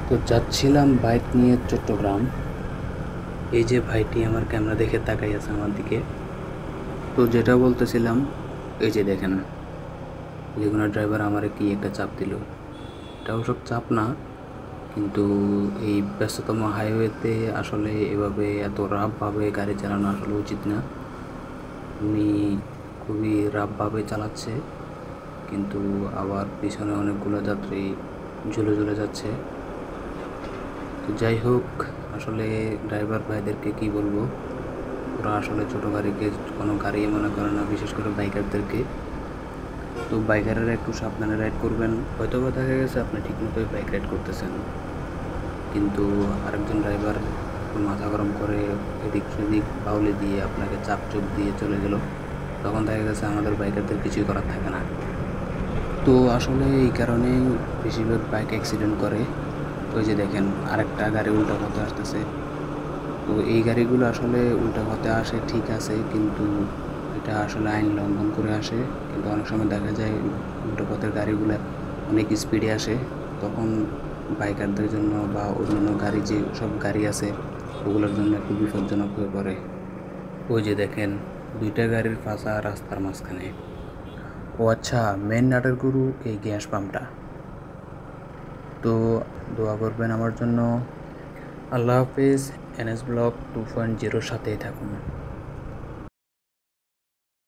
তো যাচ্ছিলাম বাইক নিয়ে চট্টগ্রাম। এই যে ভাইটি আমার ক্যামেরা দেখে তাকাই আছে আমার দিকে। তো যেটা বলতেছিলাম, এই যে দেখেন লেগুনা ড্রাইভার আমারে কি একটা চাপ দিল। এটা অবশ্য চাপ না, কিন্তু এই ব্যস্ততম হাইওয়েতে আসলে এভাবে এত রাফভাবে গাড়ি চালানো আসলে উচিত না। উনি খুবই রাফভাবে চালাচ্ছে, কিন্তু আবার পিছনে অনেকগুলো যাত্রী ঝুলে ঝুলে যাচ্ছে। তো যাই হোক, আসলে ড্রাইভার ভাইদেরকে কি বলবো, ওরা আসলে ছোটো গাড়িকে কোনো গাড়ি মনে করে না, বিশেষ করে বাইকারদেরকে। তো বাইকাররা একটু সাবধানে রাইড করবেন। হয়তো বা দেখা গেছে আপনি ঠিকমতোই বাইক রাইড করতেছেন, কিন্তু আরেকজন ড্রাইভার একটু মাথা গরম করে এদিক সেদিক বাউলি দিয়ে আপনাকে চাপ চোপ দিয়ে চলে গেল, তখন দেখা গেছে আমাদের বাইকারদের কিছুই করার থাকে না। তো আসলে এই কারণেই বেশিরভাগ বাইক অ্যাক্সিডেন্ট করে। ওই যে দেখেন আরেকটা গাড়ি উল্টা পথে আসতেছে। তো এই গাড়িগুলো আসলে উল্টা পথে আসে ঠিক আছে, কিন্তু এটা আসলে আইন লঙ্ঘন করে আসে। কিন্তু অনেক সময় দেখা যায় উল্টো পথের গাড়িগুলো অনেক স্পিডে আসে, তখন বাইকারদের জন্য বা অন্যান্য গাড়ি যে সব গাড়ি আছে ওগুলোর জন্য একটু বিপজ্জনক হয়ে পড়ে। ওই যে দেখেন দুইটা গাড়ির ফাঁসা রাস্তার মাঝখানে। ও আচ্ছা, মেন নাটের গুরু এই গ্যাস পাম্পটা। তো দোয়া করবেন আমার জন্য। আল্লাহ হাফেজ। NS ব্লগ 2.0 সাথেই থাকুন।